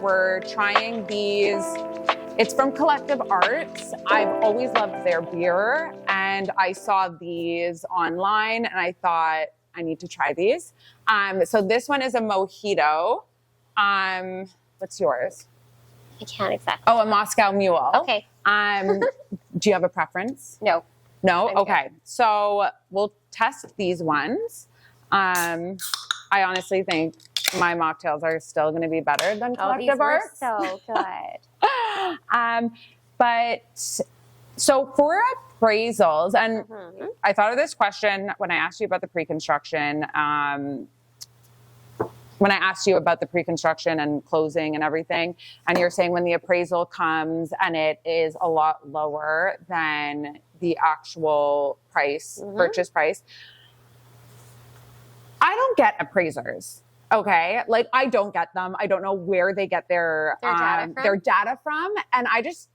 we're trying these. It's from Collective Arts. I've always loved their beer, and I saw these online, and I thought, I need to try these. So this one is a mojito. What's yours? I can't exactly. Oh, a Moscow Mule. Okay. Do you have a preference? No. No? Okay. So we'll test these ones. I honestly think my mocktails are still going to be better than Collective Arts. So good. But so for appraisals, and I thought of this question when I asked you about the pre-construction. When I asked you about the pre-construction and closing and everything, and you're saying when the appraisal comes and it is a lot lower than the actual price, purchase price, I don't get appraisers. Okay. Like, I don't get them. I don't know where they get their data from. And I just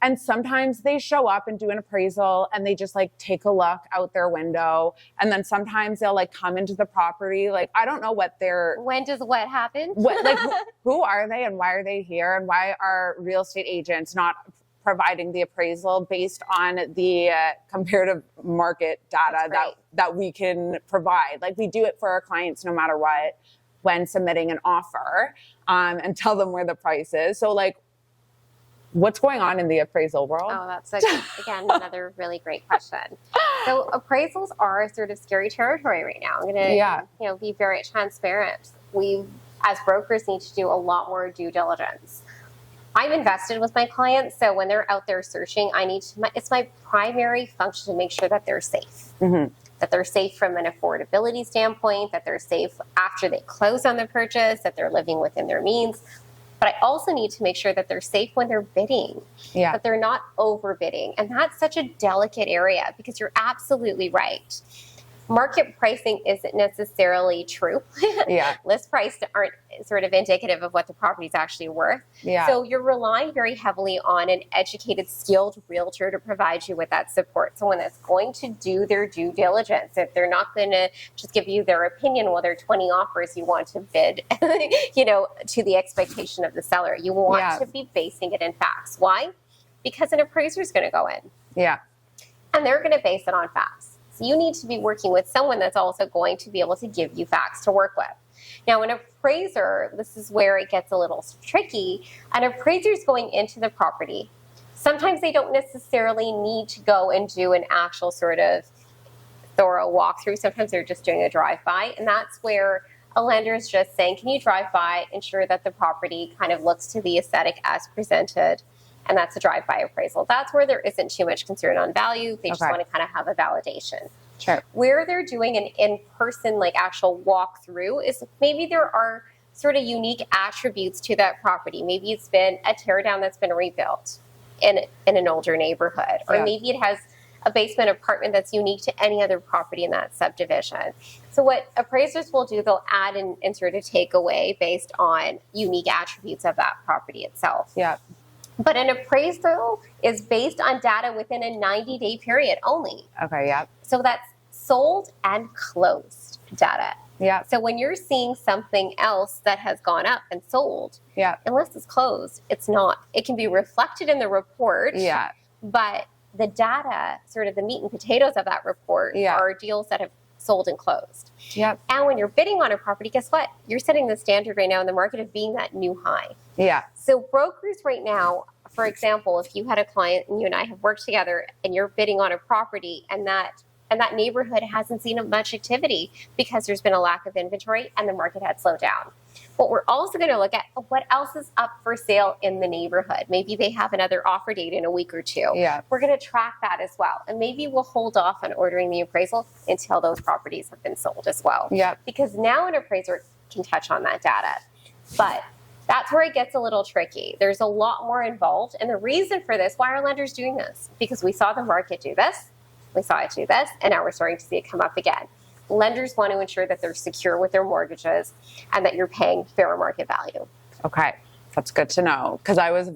and sometimes they show up and do an appraisal and they just take a look out their window. And then sometimes they'll come into the property. I don't know when does what happen? Who are they and why are they here? And why are real estate agents not providing the appraisal based on the comparative market data that we can provide? We do it for our clients no matter what when submitting an offer, and tell them where the price is. So what's going on in the appraisal world? Oh, that's again another really great question. So appraisals are sort of scary territory right now. I'm going to be very transparent. We as brokers need to do a lot more due diligence. I'm invested with my clients, so when they're out there searching, it's my primary function to make sure that they're safe. That they're safe from an affordability standpoint, that they're safe after they close on the purchase, that they're living within their means. But I also need to make sure that they're safe when they're bidding, that they're not overbidding. And that's such a delicate area because you're absolutely right. Market pricing isn't necessarily true. List prices aren't sort of indicative of what the property is actually worth. So you're relying very heavily on an educated, skilled realtor to provide you with that support. Someone that's going to do their due diligence. If they're not going to just give you their opinion, well, there are 20 offers you want to bid, to the expectation of the seller. You want to be basing it in facts. Why? Because an appraiser is going to go in. And they're going to base it on facts. So you need to be working with someone that's also going to be able to give you facts to work with. Now, an appraiser, this is where it gets a little tricky. An appraiser is going into the property. Sometimes they don't necessarily need to go and do an actual sort of thorough walkthrough. Sometimes they're just doing a drive-by. And that's where a lender is just saying, can you drive by, ensure that the property kind of looks to the aesthetic as presented? And that's a drive-by appraisal. That's where there isn't too much concern on value. They just want to kind of have a validation. Where they're doing an in-person, actual walkthrough is maybe there are sort of unique attributes to that property. Maybe it's been a tear down that's been rebuilt in an older neighborhood. Or maybe it has a basement apartment that's unique to any other property in that subdivision. So what appraisers will do, they'll add and sort of take away based on unique attributes of that property itself. But an appraisal is based on data within a 90-day period only. So that's sold and closed data. So when you're seeing something else that has gone up and sold, unless it's closed, it's not. It can be reflected in the report, but the data, sort of the meat and potatoes of that report, are deals that have sold and closed. And when you're bidding on a property, guess what? You're setting the standard right now in the market of being that new high. So brokers right now, for example, if you had a client and you and I have worked together and you're bidding on a property and that neighborhood hasn't seen much activity because there's been a lack of inventory and the market had slowed down. But we're also going to look at what else is up for sale in the neighborhood. Maybe they have another offer date in a week or two. We're going to track that as well. And maybe we'll hold off on ordering the appraisal until those properties have been sold as well. Because now an appraiser can touch on that data. But that's where it gets a little tricky. There's a lot more involved. And the reason for this, why are lenders doing this? Because we saw the market do this, we saw it do this, and now we're starting to see it come up again. Lenders want to ensure that they're secure with their mortgages and that you're paying fair market value. Okay, that's good to know. Because I was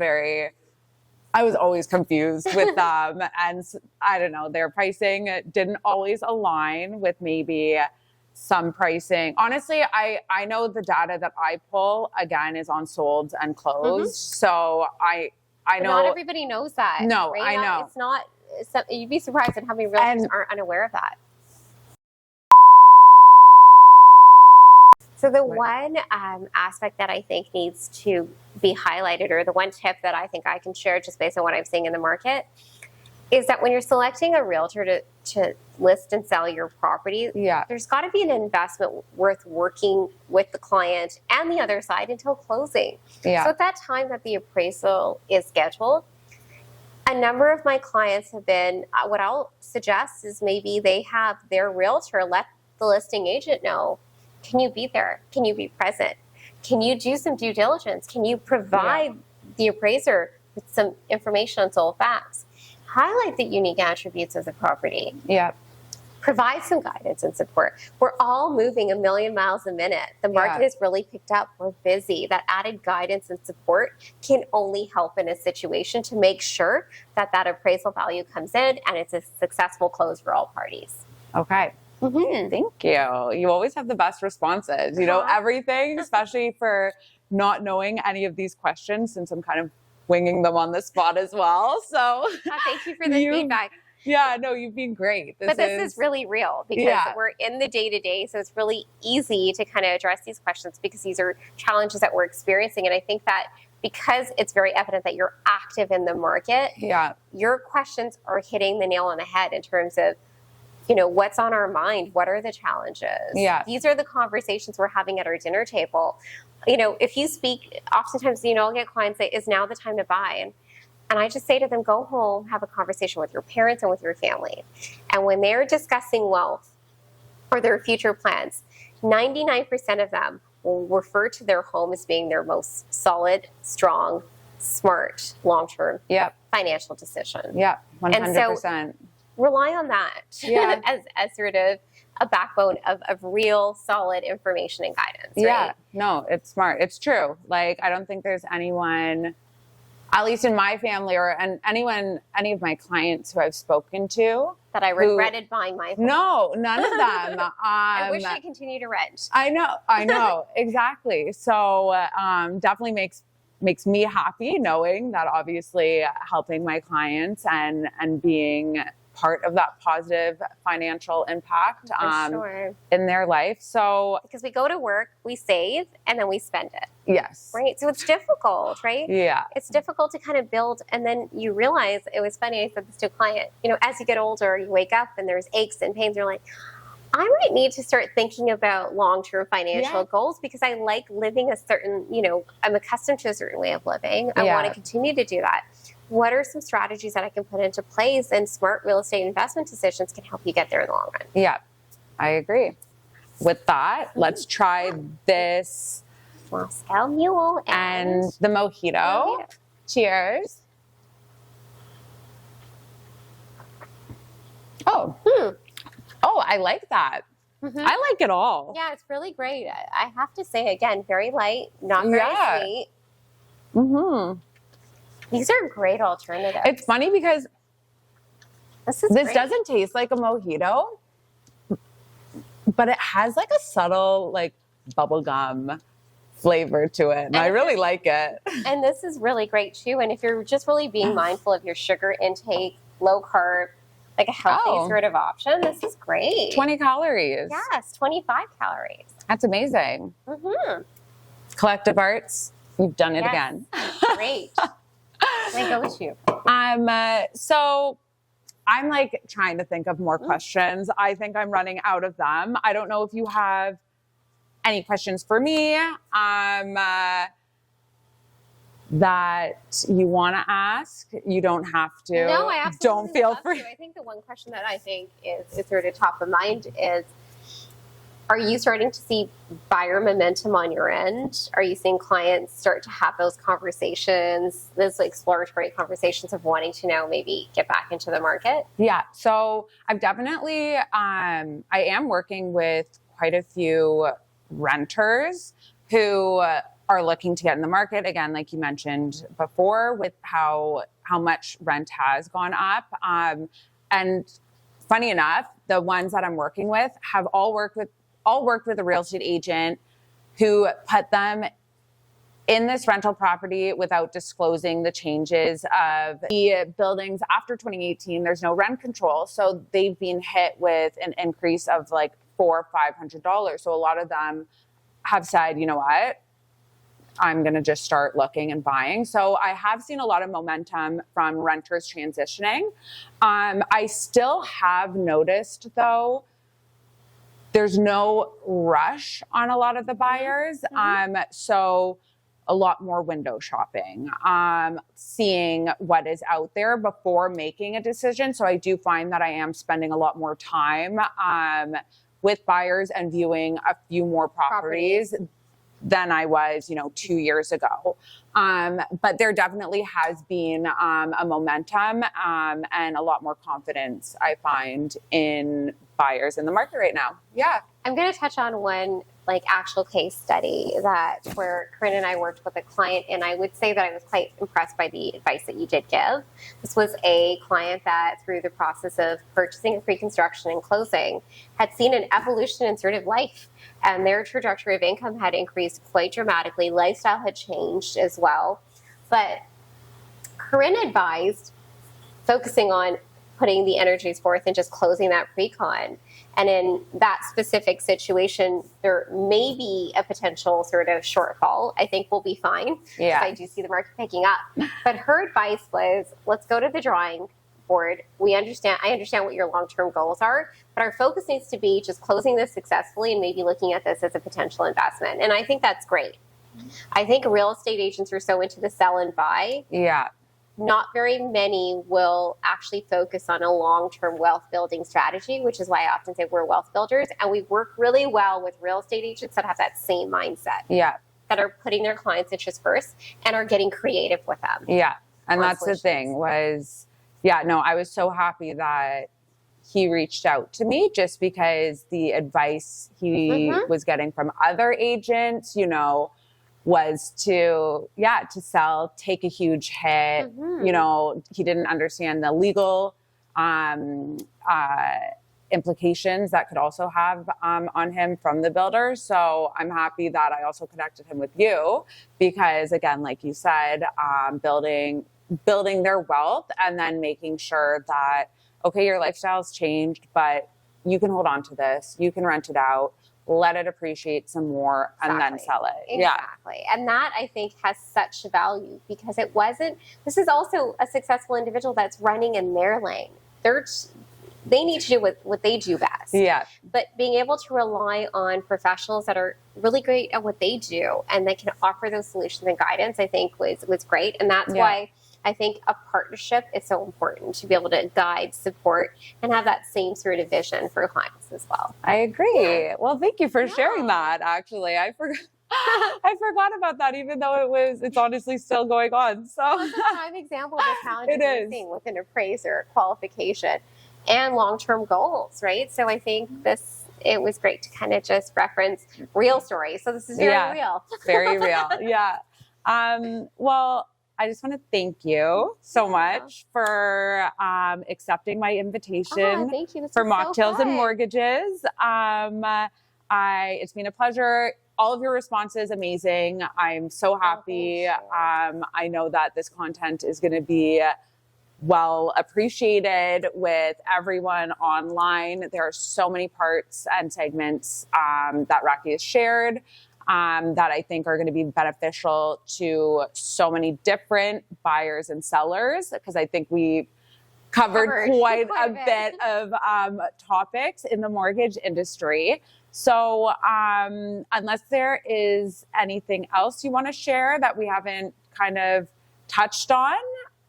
always confused with them. And I don't know, their pricing didn't always align with maybe some pricing. Honestly, I know the data that I pull, again, is on sold and closed. So I know. Not everybody knows that. No, right? I know. It's not, you'd be surprised at how many realtors aren't unaware of that. So the one aspect that I think needs to be highlighted, or the one tip that I think I can share just based on what I'm seeing in the market, is that when you're selecting a realtor to list and sell your property, there's got to be an investment worth working with the client and the other side until closing. So at that time that the appraisal is scheduled, a number of my clients have been, what I'll suggest is maybe they have their realtor let the listing agent know, can you be there? Can you be present? Can you do some due diligence? Can you provide the appraiser with some information on sold facts? Highlight the unique attributes of the property. Provide some guidance and support. We're all moving a million miles a minute. The market has really picked up. We're busy. That added guidance and support can only help in a situation to make sure that that appraisal value comes in and it's a successful close for all parties. Okay. Thank you. You always have the best responses. You know everything, especially for not knowing any of these questions, since I'm kind of winging them on the spot as well. So thank you for the feedback. Yeah, no, you've been great. This is really real because we're in the day-to-day, so it's really easy to kind of address these questions because these are challenges that we're experiencing. And I think that because it's very evident that you're active in the market, your questions are hitting the nail on the head in terms of, you know, what's on our mind? What are the challenges? These are the conversations we're having at our dinner table. You know, if you speak, oftentimes, you know, I'll get clients say, is now the time to buy? And I just say to them, go home, have a conversation with your parents and with your family. And when they're discussing wealth or their future plans, 99% of them will refer to their home as being their most solid, strong, smart, long-term financial decision. 100%. And so rely on that as sort of a backbone of real solid information and guidance. Right? No, it's smart. It's true. Like, I don't think there's anyone, at least in my family or any of my clients who I've spoken to, that I regretted buying my home. No, none of them. I wish I continued to rent. I know, exactly. So definitely makes me happy knowing that obviously helping my clients and being part of that positive financial impact in their life. So because we go to work, we save, and then we spend it. Yes. Right. So it's difficult, right? Yeah. It's difficult to kind of build. And then you realize, it was funny, I said this to a client, you know, as you get older, you wake up and there's aches and pains. You're like, I might need to start thinking about long-term financial goals because I like living a certain, you know, I'm accustomed to a certain way of living. I want to continue to do that. What are some strategies that I can put into place? And smart real estate investment decisions can help you get there in the long run. Yeah, I agree. With that, let's try this Moscow Mule and the mojito. Cheers. Oh, I like that. I like it all. Yeah, it's really great. I have to say, again, very light, not very sweet. These are great alternatives. It's funny because this great. Doesn't taste like a mojito, but it has like a subtle like bubblegum flavor to it. And I really like it. And this is really great too. And if you're just really being mindful of your sugar intake, low carb, like a healthy sort of option, this is great. 20 calories. Yes, 25 calories. That's amazing. Collective Arts, you've done it again. Great. My go-to. So I'm like trying to think of more questions. I think I'm running out of them. I don't know if you have any questions for me that you want to ask. You don't have to. No, I absolutely don't feel free. I think the one question that I think is sort of top of mind is, are you starting to see buyer momentum on your end? Are you seeing clients start to have those conversations, those exploratory conversations of wanting to now maybe get back into the market? Yeah. So I've definitely, I am working with quite a few renters who are looking to get in the market. Again, like you mentioned before, with how much rent has gone up. And funny enough, the ones that I'm working with have all worked with all worked with a real estate agent who put them in this rental property without disclosing the changes of the buildings after 2018. There's no rent control. So they've been hit with an increase of like $400 or $500. So a lot of them have said, you know what, I'm going to just start looking and buying. So I have seen a lot of momentum from renters transitioning. I still have noticed, though, there's no rush on a lot of the buyers. So a lot more window shopping, seeing what is out there before making a decision. So I do find that I am spending a lot more time with buyers and viewing a few more properties than I was, 2 years ago. But there definitely has been a momentum and a lot more confidence, I find, in buyers in the market right now. Yeah. I'm going to touch on one actual case study where Corinne and I worked with a client, and I would say that I was quite impressed by the advice that you did give. This was a client that, through the process of purchasing a pre-construction and closing, had seen an evolution in sort of life, and their trajectory of income had increased quite dramatically. Lifestyle had changed as well. But Corinne advised focusing on putting the energies forth and just closing that pre-con. And in that specific situation, there may be a potential sort of shortfall. I think we'll be fine. Yeah. I do see the market picking up. But her advice was, let's go to the drawing board. I understand what your long-term goals are, but our focus needs to be just closing this successfully and maybe looking at this as a potential investment. And I think that's great. I think real estate agents are so into the sell and buy. Yeah. Not very many will actually focus on a long-term wealth building strategy, which is why I often say we're wealth builders. And we work really well with real estate agents that have that same mindset. Yeah. That are putting their clients' interests first and are getting creative with them. Yeah. And that's the thing was, I was so happy that he reached out to me, just because the advice he was getting from other agents, was to sell, take a huge hit. He didn't understand the legal implications that could also have on him from the builder. So I'm happy that I also connected him with you, because again, like you said, building their wealth and then making sure that, okay, your lifestyle's changed, but you can hold on to this, you can rent it out, let it appreciate some more, and then sell it. Exactly. And that, I think, has such value, because this is also a successful individual that's running in their lane. They need to do what they do best. Yeah. But being able to rely on professionals that are really great at what they do and they can offer those solutions and guidance, I think was great. And that's why I think a partnership is so important, to be able to guide, support, and have that same sort of vision for clients as well. I agree. Yeah. Well, thank you for sharing that. Actually, I forgot about that, even though it's honestly still going on. So it's a prime example of the challenges we're seeing with an appraiser qualification and long-term goals, right? So I think it was great to kind of just reference real stories. So this is very real. Very real. Yeah. Well, I just want to thank you so much for accepting my invitation thank you. for Mocktails and Mortgages. It's been a pleasure. All of your responses, amazing. I'm so happy. I know that this content is going to be well appreciated with everyone online. There are so many parts and segments that Rocky has shared that I think are going to be beneficial to so many different buyers and sellers, because I think we covered quite a bit of topics in the mortgage industry. So unless there is anything else you want to share that we haven't kind of touched on,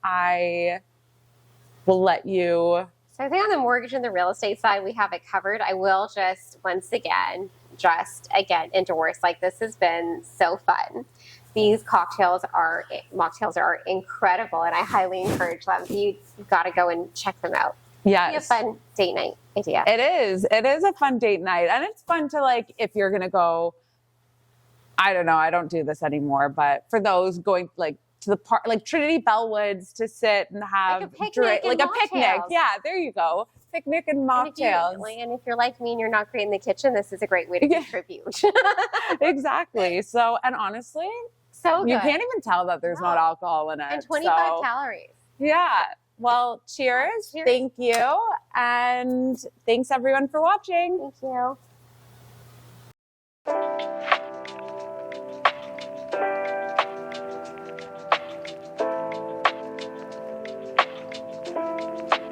I will let you. So I think on the mortgage and the real estate side, we have it covered. I will just once again endorse, this has been so fun. These mocktails are incredible, and I highly encourage them. You've got to go and check them out. Yes. It's a fun date night idea. It is a fun date night, and it's fun to if you're going to go, I don't know, I don't do this anymore, but for those going to the park, Trinity Bellwoods, to sit and have like a picnic. Yeah, there you go. picnic and mocktails. And if you're like me and you're not great in the kitchen, this is a great way to contribute. Exactly. So, and honestly, so good. You can't even tell that there's not alcohol in it. And 25 calories. Yeah. Well, cheers. Thank you. And thanks everyone for watching. Thank you.